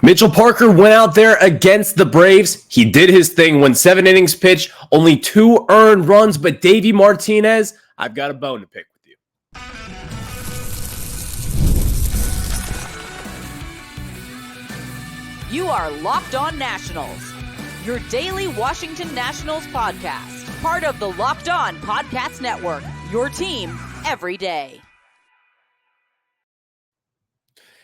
Mitchell Parker went out there against the Braves. He did his thing, went 7 innings pitched, only 2 earned runs, but Davey Martinez, I've got a bone to pick with you. You are Locked On Nationals, your daily Washington Nationals podcast, part of the Locked On Podcast Network, your team every day.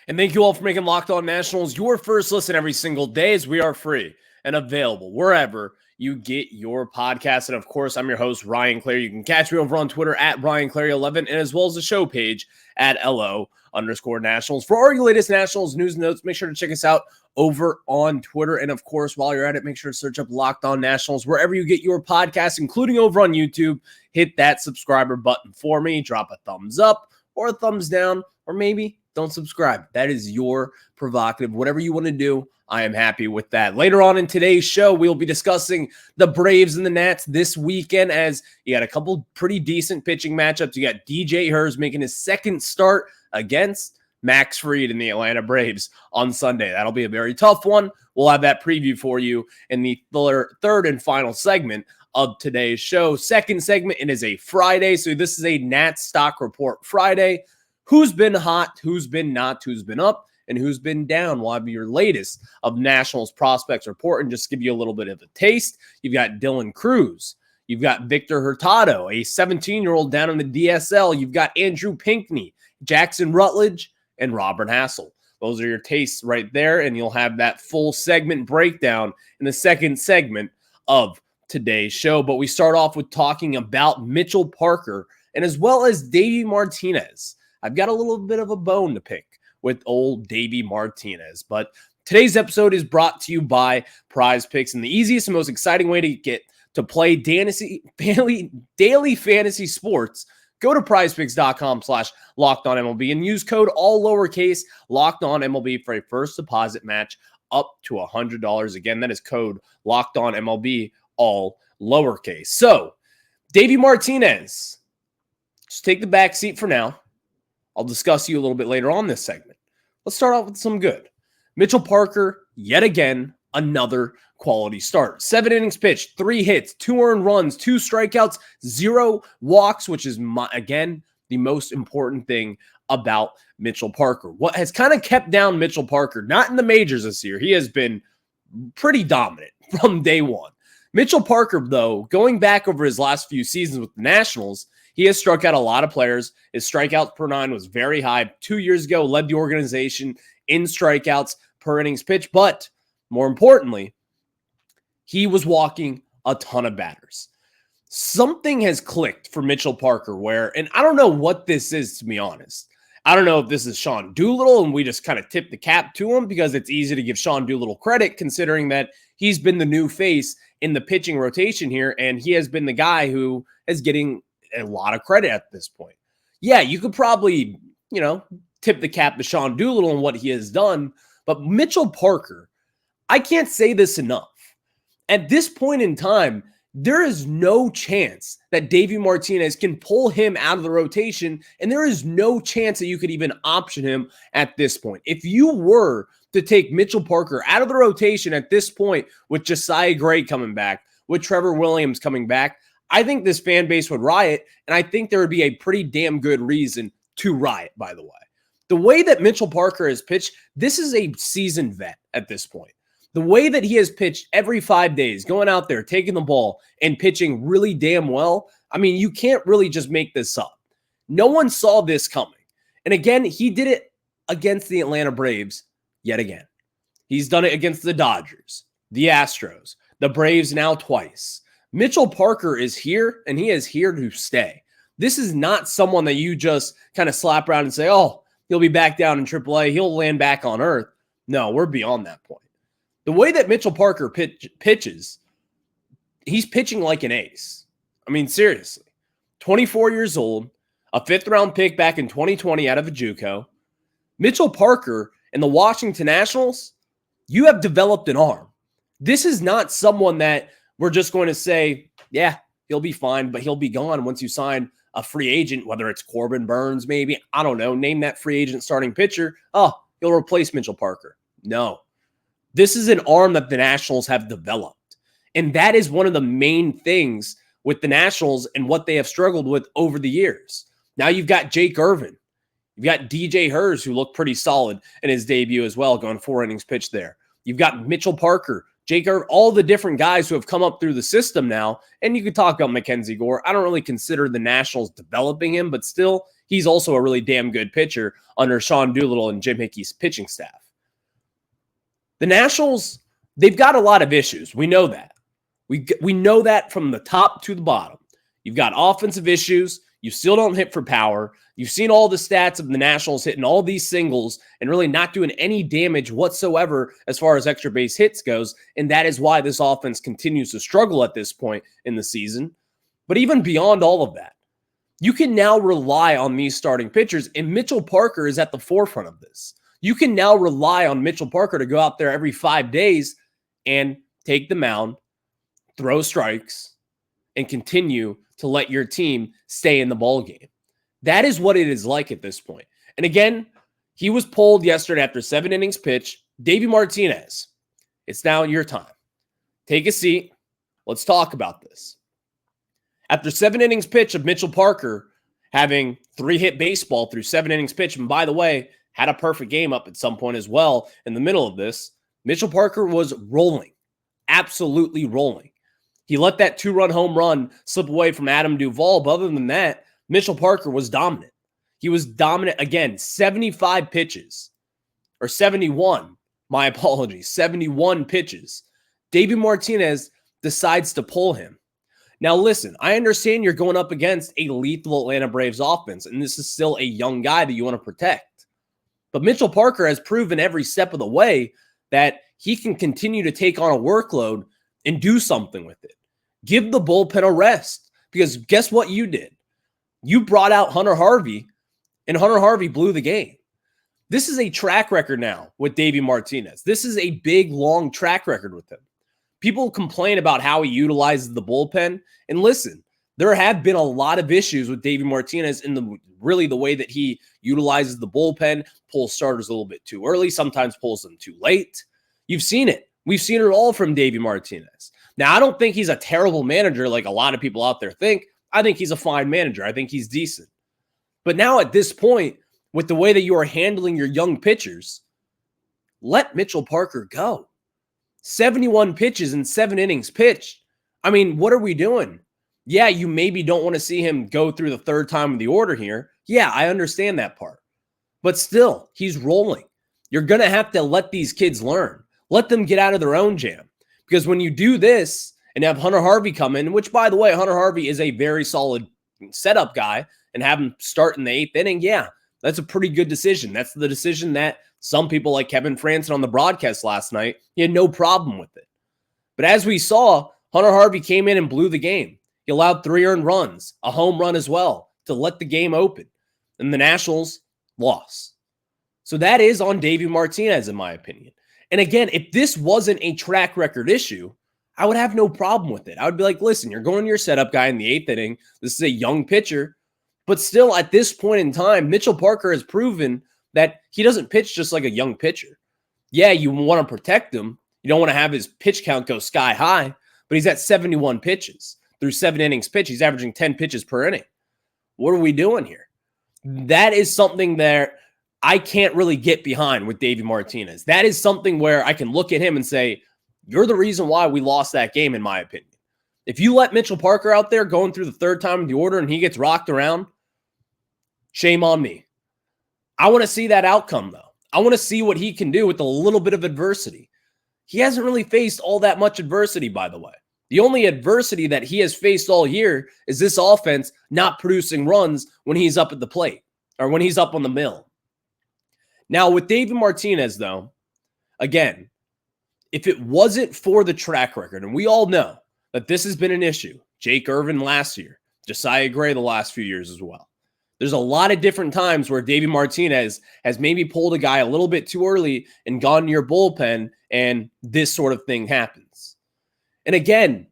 And thank you all for making Locked On Nationals your first listen every single day, as we are free and available wherever you get your podcast. And of course, I'm your host, Ryan Clary. You can catch me over on Twitter at RyanClary11 and as well as the show page at LO_Nationals. For all your latest Nationals news and notes, make sure to check us out over on Twitter. And of course, while you're at it, make sure to search up Locked On Nationals wherever you get your podcasts, including over on YouTube. Hit that subscriber button for me. Drop a thumbs up or a thumbs down, or maybe don't subscribe. That is your prerogative. Whatever you want to do, I am happy with that. Later on in today's show, we'll be discussing the Braves and the Nats this weekend, as you got a couple pretty decent pitching matchups. You got DJ Hurst making his second start against Max Fried in the Atlanta Braves on Sunday. That'll be a very tough one. We'll have that preview for you in the third and final segment of today's show. Second segment, it is a Friday, so this is a Nats Stock Report Friday. Who's been hot, who's been not, who's been up, and who's been down. We'll have your latest of Nationals prospects report and just give you a little bit of a taste. You've got Dylan Cruz. You've got Victor Hurtado, a 17-year-old down in the DSL. You've got Andrew Pinckney, Jackson Rutledge, and Robert Hassel. Those are your tastes right there, and you'll have that full segment breakdown in the second segment of today's show. But we start off with talking about Mitchell Parker and as well as Davey Martinez. I've got a little bit of a bone to pick with old Davey Martinez. But today's episode is brought to you by PrizePicks, and the easiest and most exciting way to get to play daily fantasy sports. Go to prizepicks.com/LockedOnMLB and use code all lowercase LockedOnMLB for a first deposit match up to $100. Again, that is code LockedOnMLB, all lowercase. So, Davey Martinez, just take the back seat for now. I'll discuss you a little bit later on this segment. Let's start off with some good. Mitchell Parker, yet again, another quality start. 7 innings pitched, 3 hits, 2 earned runs, 2 strikeouts, 0 walks, which is, again, the most important thing about Mitchell Parker. What has kind of kept down Mitchell Parker, not in the majors this year, he has been pretty dominant from day one. Mitchell Parker, though, going back over his last few seasons with the Nationals, he has struck out a lot of players. His strikeouts per 9 was very high. 2 years ago, led the organization in strikeouts per innings pitched. But more importantly, he was walking a ton of batters. Something has clicked for Mitchell Parker where, and I don't know what this is, to be honest. I don't know if this is Sean Doolittle and we just kind of tip the cap to him because it's easy to give Sean Doolittle credit considering that he's been the new face in the pitching rotation here, and he has been the guy who is getting a lot of credit at this point. Yeah, you could probably, tip the cap to Sean Doolittle and what he has done, but Mitchell Parker, I can't say this enough. At this point in time, there is no chance that Davey Martinez can pull him out of the rotation, and there is no chance that you could even option him at this point. If you were to take Mitchell Parker out of the rotation at this point with Josiah Gray coming back, with Trevor Williams coming back, I think this fan base would riot, and I think there would be a pretty damn good reason to riot, by the way. The way that Mitchell Parker has pitched, this is a seasoned vet at this point. The way that he has pitched every 5 days, going out there, taking the ball, and pitching really damn well, I mean, you can't really just make this up. No one saw this coming. And again, he did it against the Atlanta Braves yet again. He's done it against the Dodgers, the Astros, the Braves now twice. Mitchell Parker is here, and he is here to stay. This is not someone that you just kind of slap around and say, oh, he'll be back down in AAA. He'll land back on earth. No, we're beyond that point. The way that Mitchell Parker pitches, he's pitching like an ace. I mean, seriously. 24 years old, a 5th-round pick back in 2020 out of a JUCO. Mitchell Parker and the Washington Nationals, you have developed an arm. This is not someone that we're just going to say, yeah, he'll be fine, but he'll be gone once you sign a free agent, whether it's Corbin Burns, maybe. I don't know. Name that free agent starting pitcher. Oh, he'll replace Mitchell Parker. No. This is an arm that the Nationals have developed. And that is one of the main things with the Nationals and what they have struggled with over the years. Now you've got Jake Irvin. You've got DJ Hers, who looked pretty solid in his debut as well, going 4 innings pitched there. You've got Mitchell Parker, Jake Irvin, all the different guys who have come up through the system now. And you could talk about Mackenzie Gore. I don't really consider the Nationals developing him, but still, he's also a really damn good pitcher under Sean Doolittle and Jim Hickey's pitching staff. The Nationals, they've got a lot of issues. We know that. We know that from the top to the bottom. You've got offensive issues. You still don't hit for power. You've seen all the stats of the Nationals hitting all these singles and really not doing any damage whatsoever as far as extra base hits goes. And that is why this offense continues to struggle at this point in the season. But even beyond all of that, you can now rely on these starting pitchers, and Mitchell Parker is at the forefront of this. You can now rely on Mitchell Parker to go out there every 5 days and take the mound, throw strikes, and continue to let your team stay in the ball game. That is what it is like at this point. And again, he was pulled yesterday after 7 innings pitched. Davey Martinez, it's now your time. Take a seat. Let's talk about this. After 7 innings pitched of Mitchell Parker having 3-hit baseball through 7 innings pitched, and by the way, had a perfect game up at some point as well in the middle of this, Mitchell Parker was rolling, absolutely rolling. He let that 2-run home run slip away from Adam Duvall, but other than that, Mitchell Parker was dominant. He was dominant again, 75 pitches, or 71, my apologies, 71 pitches. Davey Martinez decides to pull him. Now listen, I understand you're going up against a lethal Atlanta Braves offense, and this is still a young guy that you want to protect. But Mitchell Parker has proven every step of the way that he can continue to take on a workload and do something with it. Give the bullpen a rest, because guess what you did? You brought out Hunter Harvey, and Hunter Harvey blew the game. This is a track record now with Davey Martinez. This is a big, long track record with him. People complain about how he utilizes the bullpen, and listen, there have been a lot of issues with Davey Martinez in the way that he utilizes the bullpen, pulls starters a little bit too early, sometimes pulls them too late. You've seen it. We've seen it all from Davey Martinez. Now, I don't think he's a terrible manager like a lot of people out there think. I think he's a fine manager. I think he's decent. But now at this point, with the way that you are handling your young pitchers, let Mitchell Parker go. 71 pitches in 7 innings pitched. I mean, what are we doing? Yeah, you maybe don't want to see him go through the 3rd time of the order here. Yeah, I understand that part. But still, he's rolling. You're going to have to let these kids learn. Let them get out of their own jam. Because when you do this and have Hunter Harvey come in, which, by the way, Hunter Harvey is a very solid setup guy, and have him start in the 8th inning, yeah, that's a pretty good decision. That's the decision that some people like Kevin Franson on the broadcast last night, he had no problem with it. But as we saw, Hunter Harvey came in and blew the game. He allowed 3 earned runs, a home run as well, to let the game open. And the Nationals lost. So that is on Davey Martinez, in my opinion. And again, if this wasn't a track record issue, I would have no problem with it. I would be like, listen, you're going to your setup guy in the 8th inning. This is a young pitcher. But still, at this point in time, Mitchell Parker has proven that he doesn't pitch just like a young pitcher. Yeah, you want to protect him. You don't want to have his pitch count go sky high, but he's at 71 pitches. Through 7 innings pitch, he's averaging 10 pitches per inning. What are we doing here? That is something that I can't really get behind with Davey Martinez. That is something where I can look at him and say, you're the reason why we lost that game, in my opinion. If you let Mitchell Parker out there going through the 3rd time of the order and he gets rocked around, shame on me. I want to see that outcome, though. I want to see what he can do with a little bit of adversity. He hasn't really faced all that much adversity, by the way. The only adversity that he has faced all year is this offense not producing runs when he's up at the plate or when he's up on the mill. Now, with Davey Martinez, though, again, if it wasn't for the track record, and we all know that this has been an issue, Jake Irvin last year, Josiah Gray the last few years as well. There's a lot of different times where Davey Martinez has maybe pulled a guy a little bit too early and gone to your bullpen, and this sort of thing happens. And again,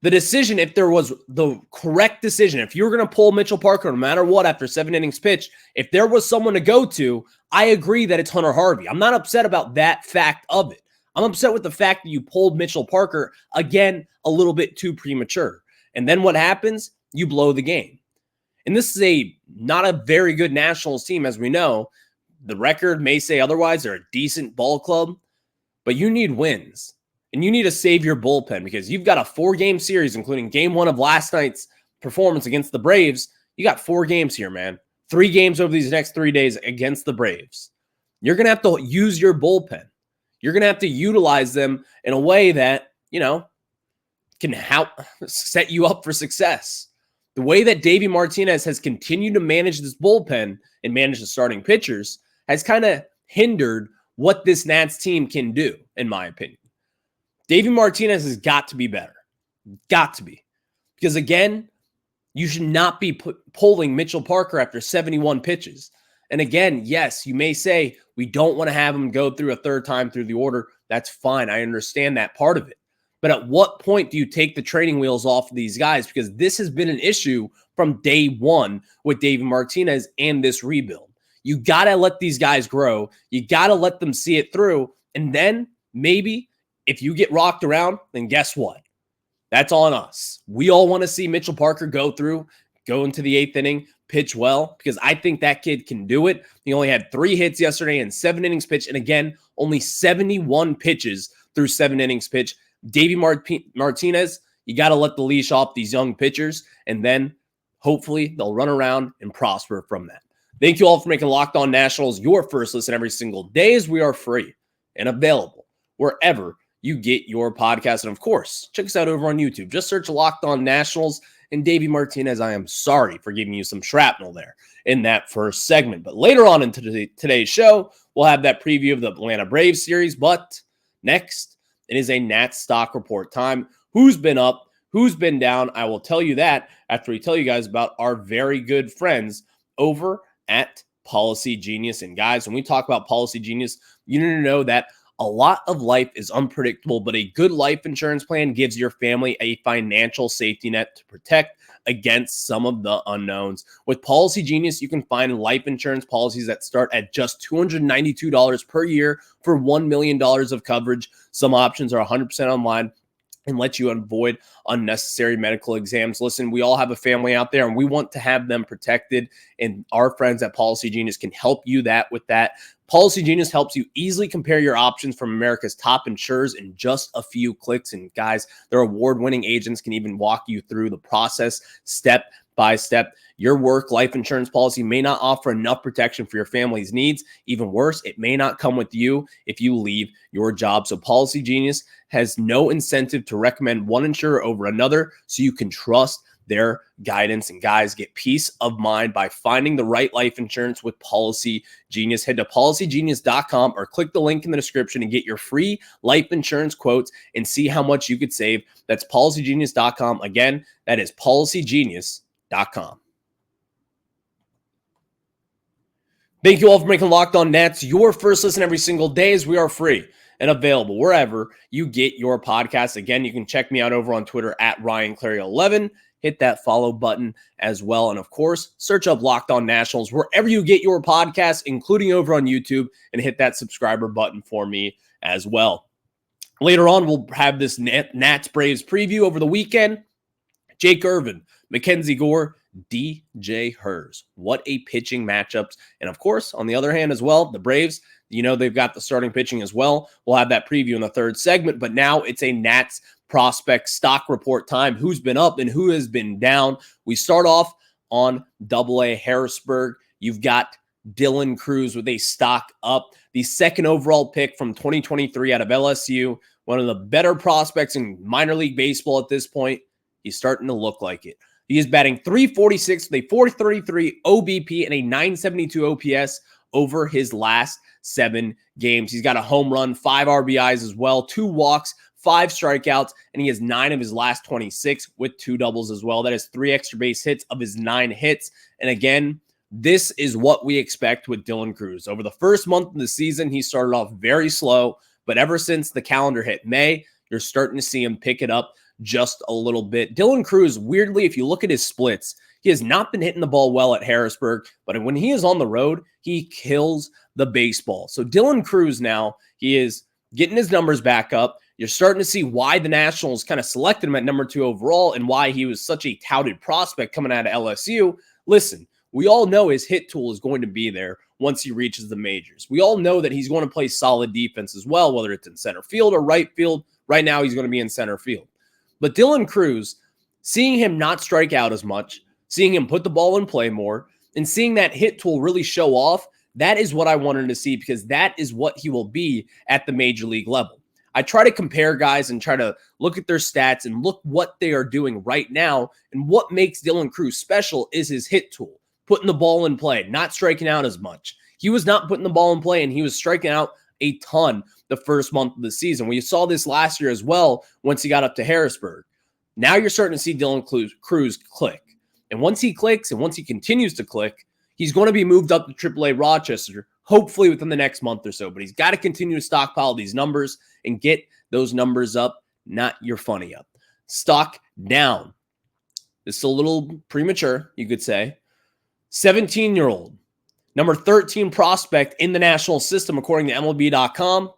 the decision, if there was the correct decision, if you were going to pull Mitchell Parker no matter what after 7 innings pitched, if there was someone to go to, I agree that it's Hunter Harvey. I'm not upset about that fact of it. I'm upset with the fact that you pulled Mitchell Parker, again, a little bit too premature. And then what happens? You blow the game. And this is not a very good Nationals team, as we know. The record may say otherwise. They're a decent ball club, but you need wins. And you need to save your bullpen because you've got a 4-game series, including game 1 of last night's performance against the Braves. You got 4 games here, man. 3 games over these next 3 days against the Braves. You're going to have to use your bullpen. You're going to have to utilize them in a way that, can help set you up for success. The way that Davey Martinez has continued to manage this bullpen and manage the starting pitchers has kind of hindered what this Nats team can do, in my opinion. Davey Martinez has got to be better. Got to be. Because again, you should not be pulling Mitchell Parker after 71 pitches. And again, yes, you may say we don't want to have him go through a third time through the order. That's fine. I understand that part of it. But at what point do you take the training wheels off of these guys? Because this has been an issue from day one with Davey Martinez and this rebuild. You got to let these guys grow. You got to let them see it through. And then maybe if you get rocked around, then guess what? That's on us. We all want to see Mitchell Parker go into the 8th inning, pitch well, because I think that kid can do it. He only had 3 hits yesterday and 7 innings pitched. And again, only 71 pitches through 7 innings pitched. Davey Martinez, you got to let the leash off these young pitchers, and then hopefully they'll run around and prosper from that. Thank you all for making Locked On Nationals your first listen every single day, as we are free and available wherever you get your podcast. And of course, check us out over on YouTube. Just search Locked On Nationals and Davey Martinez. I am sorry for giving you some shrapnel there in that first segment. But later on in today's show, we'll have that preview of the Atlanta Braves series. But next, it is a Nats stock report time. Who's been up? Who's been down? I will tell you that after we tell you guys about our very good friends over at Policygenius. And guys, when we talk about Policygenius, you need to know that a lot of life is unpredictable, but a good life insurance plan gives your family a financial safety net to protect against some of the unknowns. With Policygenius, you can find life insurance policies that start at just $292 per year for $1 million of coverage. Some options are 100% online and let you avoid unnecessary medical exams. Listen, we all have a family out there and we want to have them protected, and our friends at Policygenius can help you with that. Policygenius helps you easily compare your options from America's top insurers in just a few clicks. And guys, their award-winning agents can even walk you through the process step by step. Your work life insurance policy may not offer enough protection for your family's needs. Even worse, it may not come with you if you leave your job. So Policygenius has no incentive to recommend one insurer over another, so you can trust their guidance. And guys, get peace of mind by finding the right life insurance with Policygenius. Head to policygenius.com or click the link in the description and get your free life insurance quotes and see how much you could save. That's policygenius.com. Again, that is policygenius.com. Thank you all for making Locked On Nats your first listen every single day, as we are free and available wherever you get your podcasts. Again, you can check me out over on Twitter at RyanClary11. Hit that follow button as well. And of course, search up Locked On Nationals wherever you get your podcasts, including over on YouTube, and hit that subscriber button for me as well. Later on, we'll have this Nats Braves preview over the weekend. Jake Irvin, Mackenzie Gore, DJ Hers. What a pitching matchups. And of course, on the other hand as well, the Braves, they've got the starting pitching as well. We'll have that preview in the third segment, but now it's a Nats prospect stock report time. Who's been up and who has been down? We start off on AA Harrisburg. You've got Dylan Cruz with a stock up, the second overall pick from 2023 out of LSU, one of the better prospects in minor league baseball at this point. He's starting to look like it. He is batting .346 with a .433 OBP and a .972 OPS over his last 7 games. He's got a home run, 5 RBIs as well, 2 walks, 5 strikeouts, and he has 9 of his last 26 with 2 doubles as well. That is 3 extra base hits of his 9 hits. And again, this is what we expect with Dylan Cruz. Over the first month of the season, he started off very slow, but ever since the calendar hit May, you're starting to see him pick it up just a little bit. Dylan Cruz, weirdly, if you look at his splits, he has not been hitting the ball well at Harrisburg, but when he is on the road, he kills the baseball. So Dylan Cruz now, he is getting his numbers back up. You're starting to see why the Nationals kind of selected him at number 2 overall and why he was such a touted prospect coming out of LSU. Listen, we all know his hit tool is going to be there once he reaches the majors. We all know that he's going to play solid defense as well, whether it's in center field or right field. Right now, he's going to be in center field. But Dylan Crews, seeing him not strike out as much, seeing him put the ball in play more, and seeing that hit tool really show off, that is what I wanted to see, because that is what he will be at the major league level. I try to compare guys and try to look at their stats and look what they are doing right now, and what makes Dylan Crews special is his hit tool, putting the ball in play, not striking out as much. He was not putting the ball in play, and he was striking out a ton the first month of the season. We saw this last year as well once he got up to Harrisburg. Now you're starting to see Dylan Crews click. And once he clicks and once he continues to click, he's going to be moved up to AAA Rochester, hopefully within the next month or so. But he's got to continue to stockpile these numbers and get those numbers up, not your funny up. Stock down. It's a little premature, you could say. 17-year-old, number 13 prospect in the national system, according to MLB.com,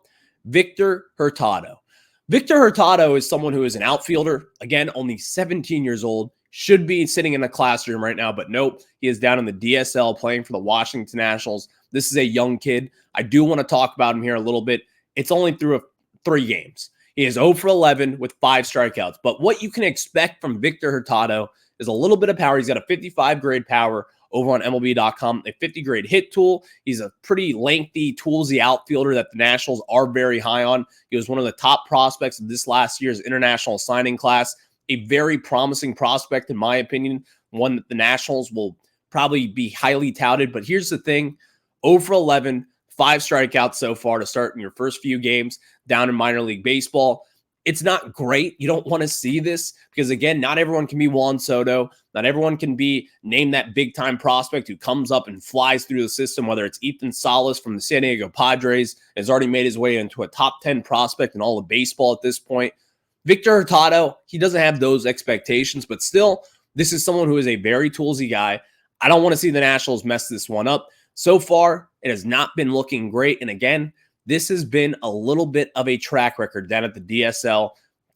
Victor Hurtado. Victor Hurtado is someone who is an outfielder. Again, only 17 years old. Should be sitting in a classroom right now, but nope. He is down in the DSL playing for the Washington Nationals. This is a young kid. I do want to talk about him here a little bit. It's only through 3 games. He is 0 for 11 with 5 strikeouts. But what you can expect from Victor Hurtado is a little bit of power. He's got a 55 grade power over on MLB.com, a 50 grade hit tool. He's a pretty lengthy, toolsy outfielder that the Nationals are very high on. He was one of the top prospects of this last year's international signing class. A very promising prospect, in my opinion, one that the Nationals will probably be highly touted. But here's the thing, 0 for 11, 5 strikeouts so far to start in your first few games down in minor league baseball. It's not great. You don't want to see this because, again, not everyone can be Juan Soto. Not everyone can be named that big-time prospect who comes up and flies through the system, whether it's Ethan Salas from the San Diego Padres, has already made his way into a top 10 prospect in all of baseball at this point. Victor Hurtado, he doesn't have those expectations, but still, this is someone who is a very toolsy guy. I don't want to see the Nationals mess this one up. So far, it has not been looking great. And again, this has been a little bit of a track record down at the DSL.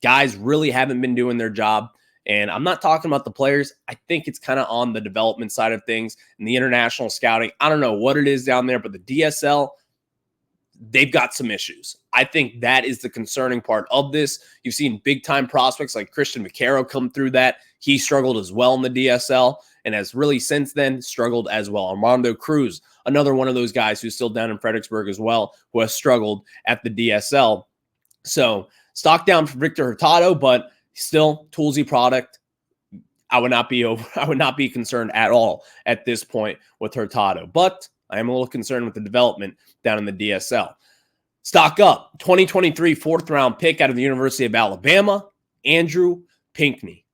Guys really haven't been doing their job. And I'm not talking about the players. I think it's kind of on the development side of things and the international scouting. I don't know what it is down there, but the DSL, they've got some issues. I think that is the concerning part of this. You've seen big-time prospects like Christian Vaquero come through that. He struggled as well in the DSL and has really since then struggled as well. Armando Cruz, another one of those guys who's still down in Fredericksburg as well, who has struggled at the DSL. So stock down for Victor Hurtado, but still toolsy product. I would not be concerned at all at this point with Hurtado, but I am a little concerned with the development down in the DSL. Stock up, 2023 4th-round pick out of the University of Alabama, Andrew Pinckney.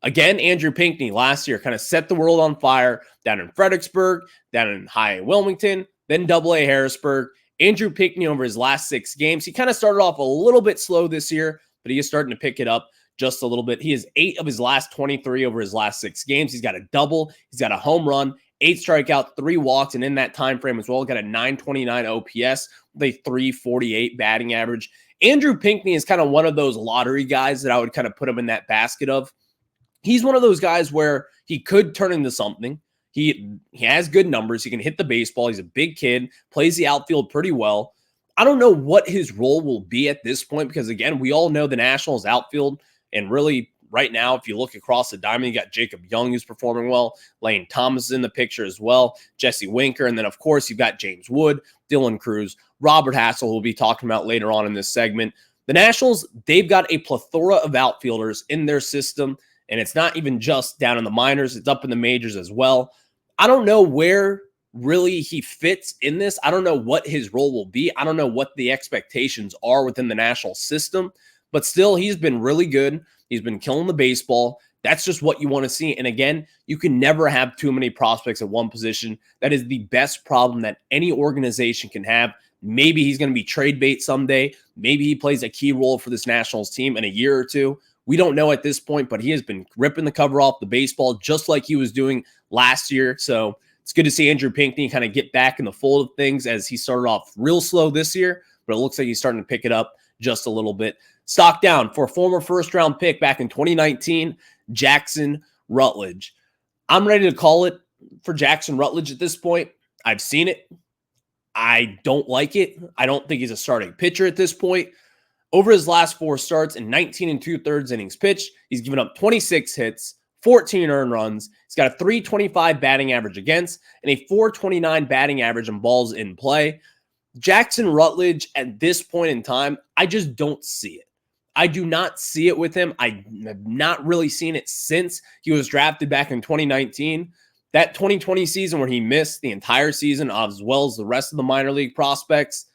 Again, Andrew Pinckney last year kind of set the world on fire down in Fredericksburg, down in High Wilmington, then AA Harrisburg. Andrew Pinckney over his last 6 games, he kind of started off a little bit slow this year, but he is starting to pick it up just a little bit. He has 8 of his last 23 over his last 6 games. He's got a double. He's got a home run, 8 strikeouts, 3 walks, and in that time frame as well, got a 929 OPS with a 348 batting average. Andrew Pinckney is kind of one of those lottery guys that I would kind of put him in that basket of. He's one of those guys where he could turn into something. He has good numbers. He can hit the baseball. He's a big kid, plays the outfield pretty well. I don't know what his role will be at this point because, again, we all know the Nationals outfield, and really right now, if you look across the diamond, you got Jacob Young who's performing well. Lane Thomas is in the picture as well. Jesse Winker. And then, of course, you've got James Wood, Dylan Crews, Robert Hassel, who we'll be talking about later on in this segment. The Nationals, they've got a plethora of outfielders in their system, and it's not even just down in the minors. It's up in the majors as well. I don't know where really he fits in this. I don't know what his role will be. I don't know what the expectations are within the national system, but still, he's been really good. He's been killing the baseball. That's just what you want to see. And again, you can never have too many prospects at one position. That is the best problem that any organization can have. Maybe he's going to be trade bait someday. Maybe he plays a key role for this Nationals team in a year or two. We don't know at this point, but he has been ripping the cover off the baseball just like he was doing last year. So it's good to see Andrew Pinckney kind of get back in the fold of things as he started off real slow this year. but it looks like he's starting to pick it up just a little bit. Stock down for a former first-round pick back in 2019, Jackson Rutledge. I'm ready to call it for Jackson Rutledge at this point. I've seen it. I don't like it. I don't think he's a starting pitcher at this point. Over his last 4 starts in 19 2/3 innings pitched, he's given up 26 hits, 14 earned runs. He's got a 325 batting average against and a 429 batting average on balls in play. Jackson Rutledge at this point in time, I just don't see it. I do not see it with him. I have not really seen it since he was drafted back in 2019. That 2020 season where he missed the entire season as well as the rest of the minor league prospects,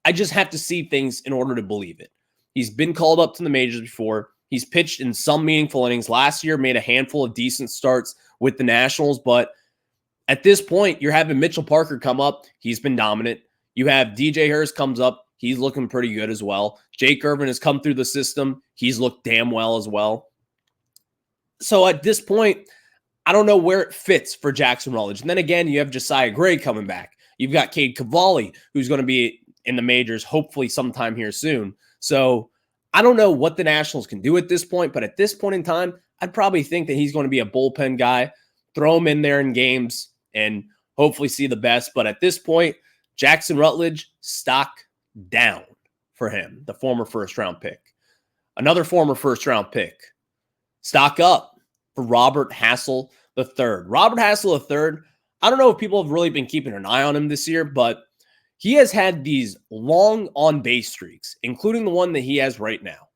I just have to see things in order to believe it. He's been called up to the majors before. He's pitched in some meaningful innings. Last year, made a handful of decent starts with the Nationals, but at this point, you're having Mitchell Parker come up. He's been dominant. You have DJ Harris comes up. He's looking pretty good as well. Jake Irvin has come through the system. He's looked damn well as well. So at this point, I don't know where it fits for Jackson Rutledge. And then again, you have Josiah Gray coming back. You've got Cade Cavalli, who's going to be in the majors hopefully sometime here soon. So I don't know what the Nationals can do at this point, but at this point in time, I'd probably think that he's going to be a bullpen guy, throw him in there in games, and hopefully see the best. But at this point, Jackson Rutledge, stock down for him, the former first-round pick. Another former first-round pick, stock up for Robert Hassel III. Robert Hassel III, I don't know if people have really been keeping an eye on him this year, but he has had these long on-base streaks, including the one that he has right now.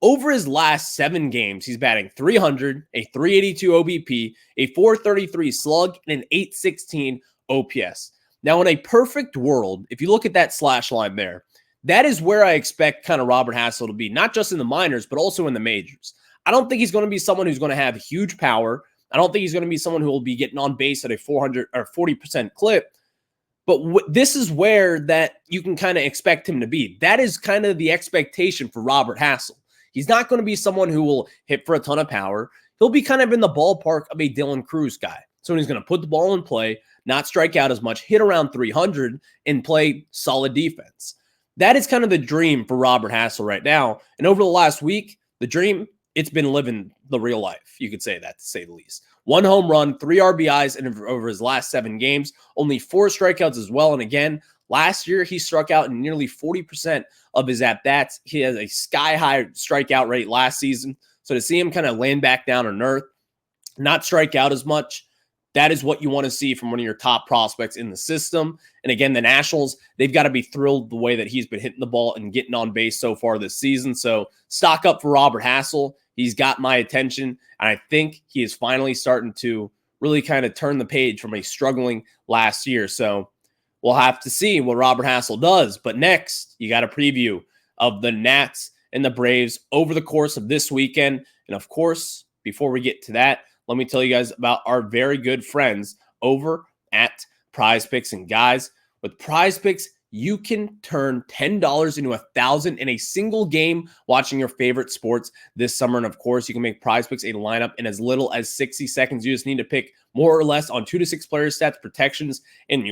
Over his last 7 games, he's batting .300, a .382 OBP, a .433 slug, and an .816 OPS. Now, in a perfect world, if you look at that slash line there, that is where I expect kind of Robert Hassel to be, not just in the minors, but also in the majors. I don't think he's going to be someone who's going to have huge power. I don't think he's going to be someone who will be getting on base at a 400 or 40% clip. But this is where that you can kind of expect him to be. That is kind of the expectation for Robert Hassel. He's not going to be someone who will hit for a ton of power. He'll be kind of in the ballpark of a Dylan Cruz guy. So he's going to put the ball in play, not strike out as much, hit around 300, and play solid defense. That is kind of the dream for Robert Hassel right now. And over the last week, the dream, it's been living the real life. You could say that, to say the least. 1 home run, 3 RBIs over his last 7 games, only 4 strikeouts as well. And again, last year he struck out in nearly 40% of his at-bats. He has a sky-high strikeout rate last season. So to see him kind of land back down on earth, not strike out as much, that is what you want to see from one of your top prospects in the system. And again, the Nationals, they've got to be thrilled the way that he's been hitting the ball and getting on base so far this season. So stock up for Robert Hassel. He's got my attention, and I think he is finally starting to really kind of turn the page from a struggling last year. So we'll have to see what Robert Hassel does. But next, you got a preview of the Nats and the Braves over the course of this weekend. And of course, before we get to that, let me tell you guys about our very good friends over at PrizePicks. And guys, with PrizePicks, you can turn $10 into $1,000 in a single game watching your favorite sports this summer. And of course, you can make PrizePicks a lineup in as little as 60 seconds. You just need to pick more or less on 2 to 6 player stats, protections, and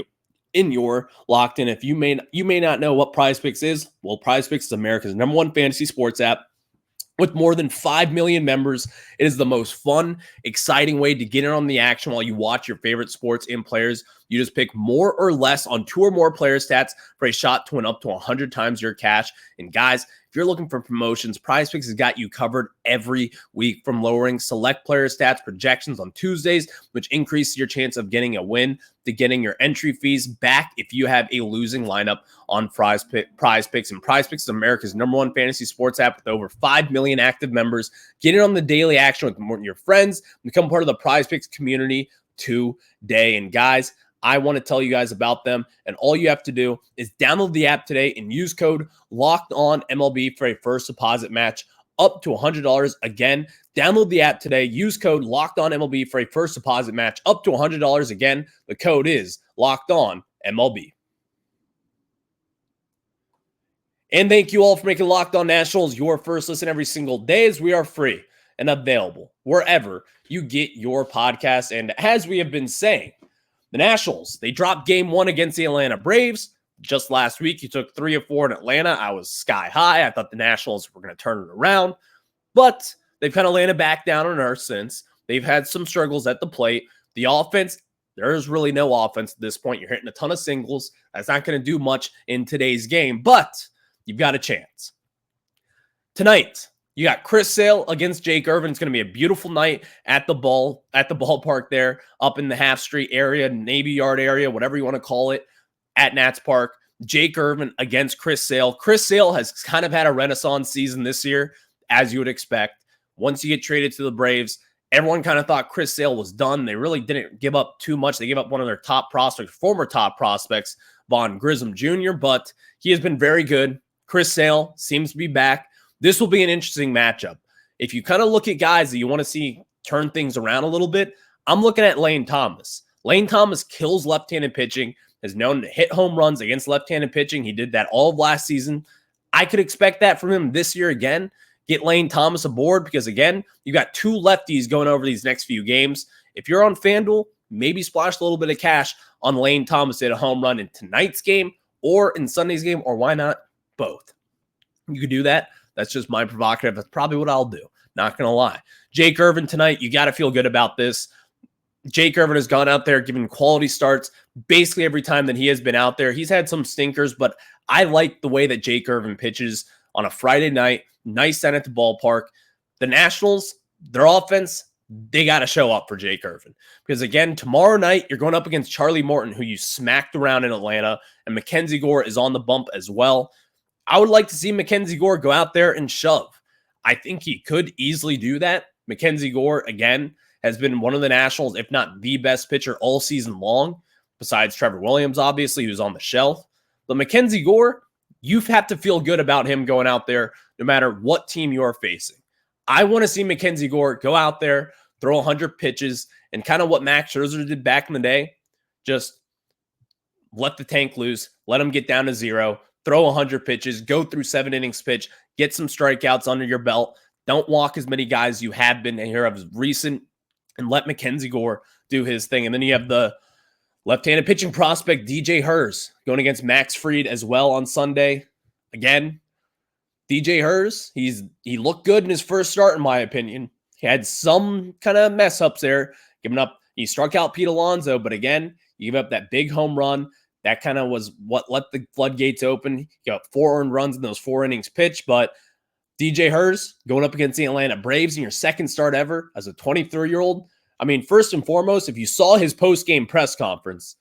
you're locked in. If you may not know what PrizePicks is, well, PrizePicks is America's #1 fantasy sports app. With more than 5 million members, it is the most fun, exciting way to get in on the action while you watch your favorite sports and players. You just pick more or less on 2 or more player stats for a shot to win up to 100 times your cash. And guys, if you're looking for promotions, PrizePicks has got you covered every week, from lowering select player stats projections on Tuesdays, which increases your chance of getting a win, to getting your entry fees back if you have a losing lineup on PrizePicks. And PrizePicks is America's #1 fantasy sports app with over 5 million active members. Get in on the daily action with your friends. Become part of the PrizePicks community today. And guys, I want to tell you guys about them, and all you have to do is download the app today and use code LOCKEDONMLB for a first deposit match up to $100. Again, download the app today, use code LOCKEDONMLB for a first deposit match up to $100. Again, the code is LOCKEDONMLB. And thank you all for making Locked On Nationals your first listen every single day, as we are free and available wherever you get your podcast. And as we have been saying, the Nationals, they dropped game 1 against the Atlanta Braves. Just last week, you took 3 of 4 in Atlanta. I was sky high. I thought the Nationals were going to turn it around, but they've kind of landed back down on earth since. They've had some struggles at the plate. The offense, there's really no offense at this point. You're hitting a ton of singles. That's not going to do much in today's game, but you've got a chance. Tonight, you got Chris Sale against Jake Irvin. It's going to be a beautiful night at the ballpark there, up in the Half Street area, Navy Yard area, whatever you want to call it, at Nats Park. Jake Irvin against Chris Sale. Chris Sale has kind of had a renaissance season this year, as you would expect. Once you get traded to the Braves, everyone kind of thought Chris Sale was done. They really didn't give up too much. They gave up one of their top prospects, former top prospects, Vaughn Grissom Jr., but he has been very good. Chris Sale seems to be back. This will be an interesting matchup. If you kind of look at guys that you want to see turn things around a little bit, I'm looking at Lane Thomas. Lane Thomas kills left-handed pitching, is known to hit home runs against left-handed pitching. He did that all of last season. I could expect that from him this year again. Get Lane Thomas aboard because, again, you got 2 lefties going over these next few games. If you're on FanDuel, maybe splash a little bit of cash on Lane Thomas to hit a home run in tonight's game or in Sunday's game, or why not both? You could do that. That's just my provocative. That's probably what I'll do. Not going to lie. Jake Irvin tonight, you got to feel good about this. Jake Irvin has gone out there, given quality starts basically every time that he has been out there. He's had some stinkers, but I like the way that Jake Irvin pitches on a Friday night. Nice night at the ballpark. The Nationals, their offense, they got to show up for Jake Irvin. Because, again, tomorrow night, you're going up against Charlie Morton, who you smacked around in Atlanta, and Mackenzie Gore is on the bump as well. I would like to see Mackenzie Gore go out there and shove. I think he could easily do that. Mackenzie Gore, again, has been one of the Nationals, if not the best pitcher all season long, besides Trevor Williams, obviously, who's on the shelf. But Mackenzie Gore, you have to feel good about him going out there no matter what team you're facing. I want to see Mackenzie Gore go out there, throw 100 pitches, and kind of what Max Scherzer did back in the day, just let the tank loose, let him get down to 0, throw 100 pitches, go through 7 innings pitch, get some strikeouts under your belt. Don't walk as many guys you have been here of recent, and let Mackenzie Gore do his thing. And then you have the left-handed pitching prospect, DJ Hers, going against Max Fried as well on Sunday. Again, DJ Hers, he looked good in his first start, in my opinion. He had some kind of mess-ups there, giving up. He struck out Pete Alonso, but again, you give up that big home run. That kind of was what let the floodgates open. He got 4 earned runs in those 4 innings pitched, but DJ Hers going up against the Atlanta Braves in your second start ever as a 23-year-old. I mean, first and foremost, if you saw his post-game press conference,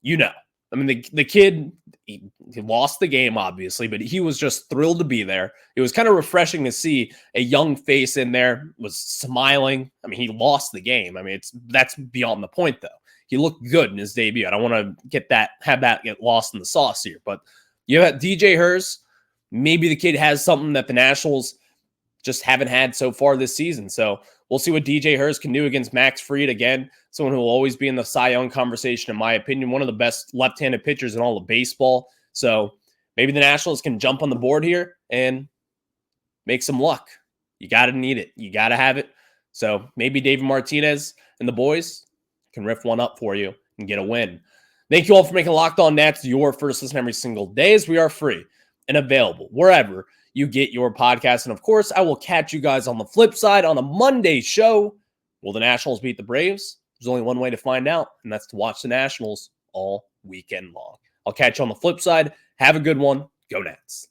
you know. I mean, the kid, he lost the game, obviously, but he was just thrilled to be there. It was kind of refreshing to see a young face in there, was smiling. I mean, he lost the game. I mean, that's beyond the point, though. He looked good in his debut. I don't want to have that get lost in the sauce here. But you have DJ Hers. Maybe the kid has something that the Nationals just haven't had so far this season. So we'll see what DJ Hers can do against Max Fried. Again, someone who will always be in the Cy Young conversation, in my opinion. One of the best left-handed pitchers in all of baseball. So maybe the Nationals can jump on the board here and make some luck. You got to need it. You got to have it. So maybe Davey Martinez and the boys can riff one up for you and get a win. Thank you all for making Locked On Nats your first listen every single day, as we are free and available wherever you get your podcast. And of course, I will catch you guys on the flip side on a Monday show. Will the Nationals beat the Braves? There's only one way to find out, and that's to watch the Nationals all weekend long. I'll catch you on the flip side. Have a good one. Go Nats.